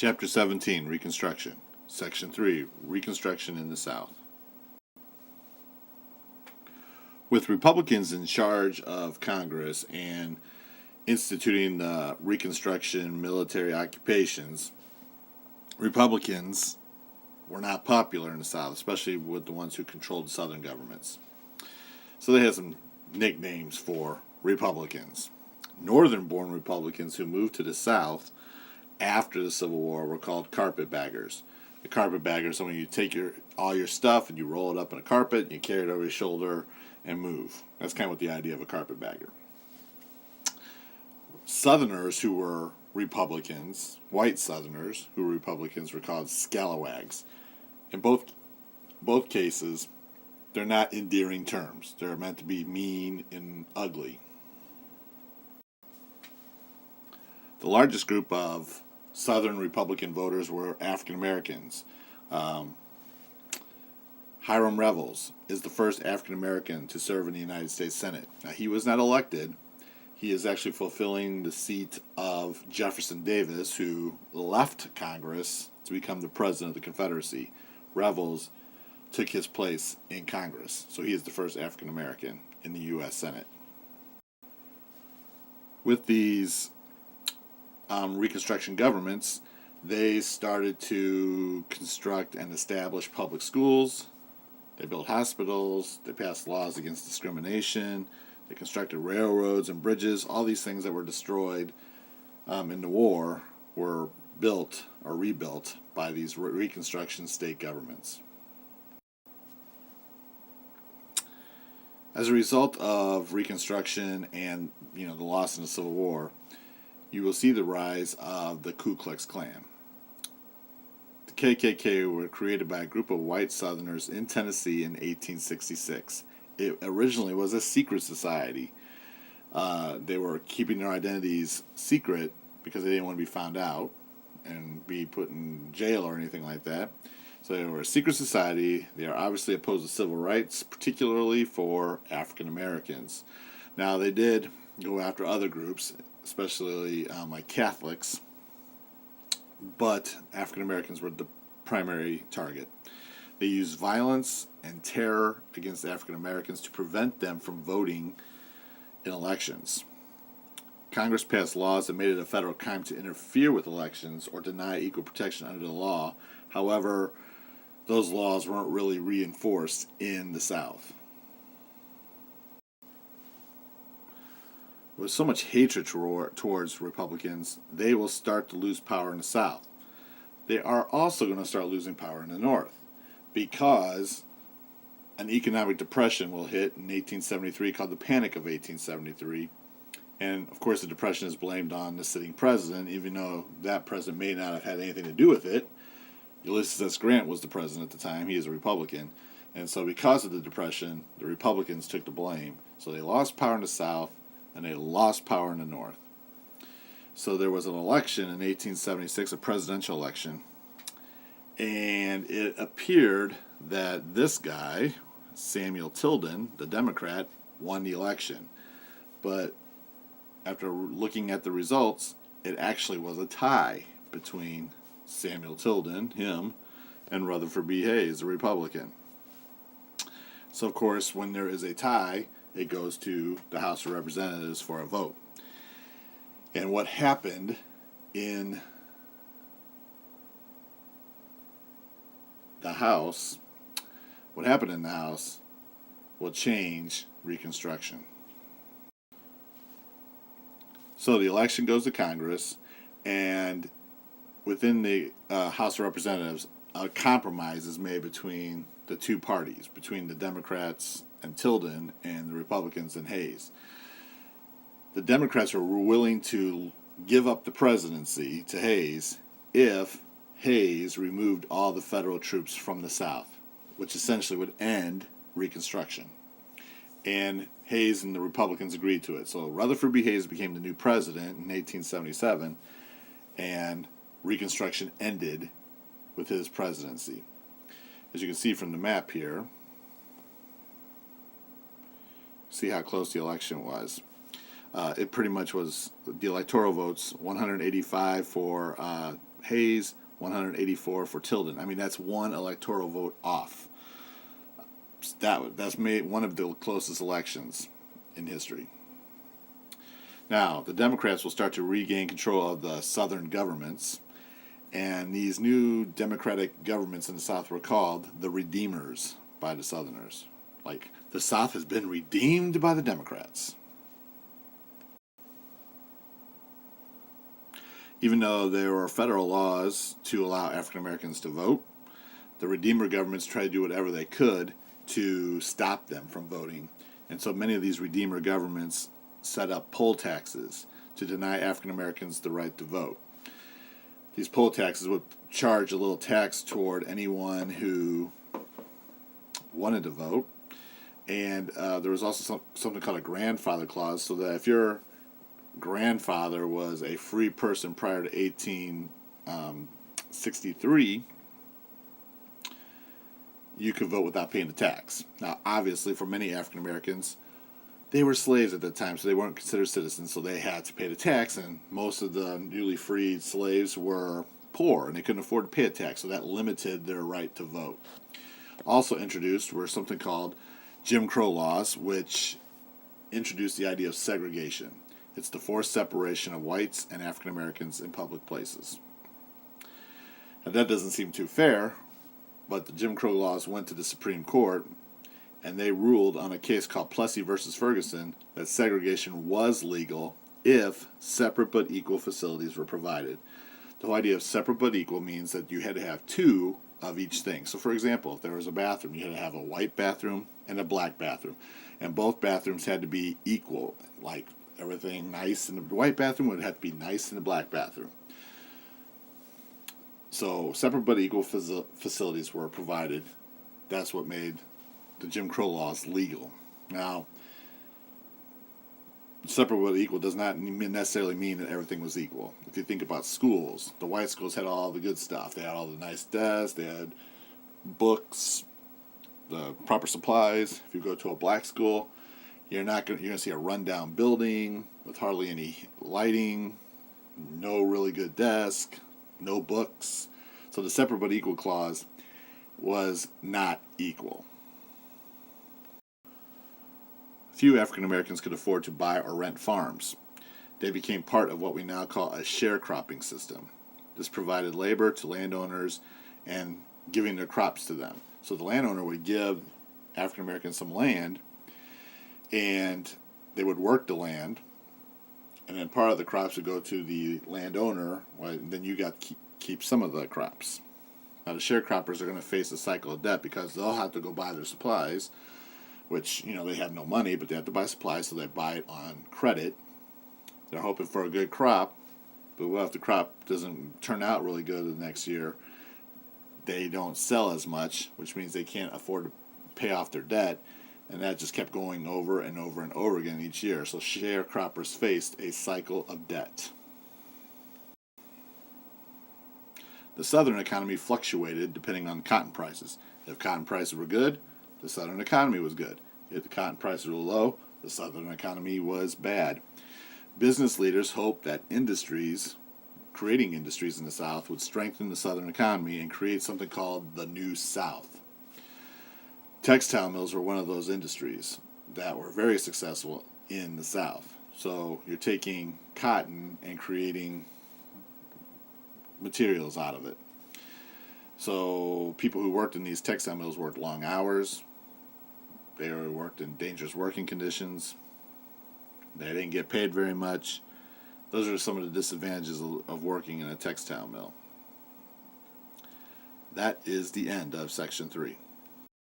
Chapter 17, Reconstruction. Section 3, Reconstruction in the South. With Republicans in charge of Congress and instituting the Reconstruction military occupations, Republicans were not popular in the South, especially with the ones who controlled Southern governments. So they had some nicknames for Republicans. Northern-born Republicans who moved to the South after the Civil War were called carpetbaggers. The carpetbaggers are when you take all your stuff and you roll it up in a carpet, and you carry it over your shoulder and move. That's kind of what the idea of a carpetbagger. Southerners who were Republicans, white Southerners who were Republicans, were called scalawags. In both cases, they're not endearing terms. They're meant to be mean and ugly. The largest group of Southern Republican voters were African Americans. Hiram Revels is the first African American to serve in the United States Senate. Now, he was not elected. He is actually fulfilling the seat of Jefferson Davis, who left Congress to become the president of the Confederacy. Revels took his place in Congress, so he is the first African American in the U.S. Senate. With these Reconstruction governments, they started to construct and establish public schools. They built hospitals. They passed laws against discrimination. They constructed railroads and bridges. All these things that were destroyed in the war were built or rebuilt by these Reconstruction state governments. As a result of Reconstruction and the loss in the Civil War, you will see the rise of the Ku Klux Klan. The KKK were created by a group of white Southerners in Tennessee in 1866. It originally was a secret society. They were keeping their identities secret because they didn't want to be found out and be put in jail or anything like that. So they were a secret society. They are obviously opposed to civil rights, particularly for African Americans. Now, they did go after other groups, especially like Catholics, but African Americans were the primary target. They used violence and terror against African Americans to prevent them from voting in elections. Congress passed laws that made it a federal crime to interfere with elections or deny equal protection under the law. However, those laws weren't really reinforced in the South. With so much hatred towards Republicans, they will start to lose power in the South. They are also going to start losing power in the North because an economic depression will hit in 1873 called the Panic of 1873. And, of course, the depression is blamed on the sitting president, even though that president may not have had anything to do with it. Ulysses S. Grant was the president at the time. He is a Republican. And so because of the depression, the Republicans took the blame. So they lost power in the South, and they lost power in the North. So there was an election in 1876, a presidential election, and it appeared that this guy, Samuel Tilden, the Democrat, won the election. But after looking at the results, it actually was a tie between Samuel Tilden, him, and Rutherford B. Hayes, a Republican. So, of course, when there is a tie, it goes to the House of Representatives for a vote. And what happened in the House will change Reconstruction. So the election goes to Congress, and within the House of Representatives, a compromise is made between the two parties, between the Democrats and Tilden and the Republicans and Hayes. The Democrats were willing to give up the presidency to Hayes if Hayes removed all the federal troops from the South, which essentially would end Reconstruction. And Hayes and the Republicans agreed to it. So Rutherford B. Hayes became the new president in 1877, and Reconstruction ended with his presidency. As you can see from the map here, see how close the election was. It pretty much was the electoral votes, 185 for Hayes, 184 for Tilden. I mean, that's one electoral vote off. That's made one of the closest elections in history. Now, the Democrats will start to regain control of the Southern governments, and these new Democratic governments in the South were called the Redeemers by the Southerners. Like, the South has been redeemed by the Democrats. Even though there were federal laws to allow African Americans to vote, the Redeemer governments tried to do whatever they could to stop them from voting. And so many of these Redeemer governments set up poll taxes to deny African Americans the right to vote. These poll taxes would charge a little tax toward anyone who wanted to vote. And there was also something called a grandfather clause, so that if your grandfather was a free person prior to 1863, you could vote without paying the tax. Now, obviously, for many African Americans, they were slaves at that time, so they weren't considered citizens, so they had to pay the tax, and most of the newly freed slaves were poor, and they couldn't afford to pay a tax, so that limited their right to vote. Also introduced were something called Jim Crow laws, which introduced the idea of segregation. It's the forced separation of whites and African Americans in public places. Now, that doesn't seem too fair, but the Jim Crow laws went to the Supreme Court, and they ruled on a case called Plessy versus Ferguson that segregation was legal if separate but equal facilities were provided. The whole idea of separate but equal means that you had to have two of each thing. So, for example, if there was a bathroom, you had to have a white bathroom and a black bathroom, and both bathrooms had to be equal. Like, everything nice in the white bathroom would have to be nice in the black bathroom. So, separate but equal facilities were provided. That's what made the Jim Crow laws legal. Now, separate but equal does not necessarily mean that everything was equal. If you think about schools, the white schools had all the good stuff. They had all the nice desks, they had books, the proper supplies. If you go to a black school, you're going to see a rundown building with hardly any lighting, no really good desk, no books. So the separate but equal clause was not equal. Few African Americans could afford to buy or rent farms. They became part of what we now call a sharecropping system. This provided labor to landowners and giving their crops to them. So the landowner would give African Americans some land, and they would work the land, and then part of the crops would go to the landowner, and then you got to keep some of the crops. Now the sharecroppers are going to face a cycle of debt because they'll have to go buy their supplies, which, they have no money, but they have to buy supplies, so they buy it on credit. They're hoping for a good crop, but what if the crop doesn't turn out really good the next year? They don't sell as much, which means they can't afford to pay off their debt, and that just kept going over and over and over again each year. So sharecroppers faced a cycle of debt. The Southern economy fluctuated depending on cotton prices. If cotton prices were good, the Southern economy was good. If the cotton prices were low, the Southern economy was bad. Business leaders hoped that creating industries in the South would strengthen the Southern economy and create something called the New South. Textile mills were one of those industries that were very successful in the South. So you're taking cotton and creating materials out of it. So people who worked in these textile mills worked long hours. They worked in dangerous working conditions. They didn't get paid very much. Those are some of the disadvantages of working in a textile mill. That is the end of Section 3.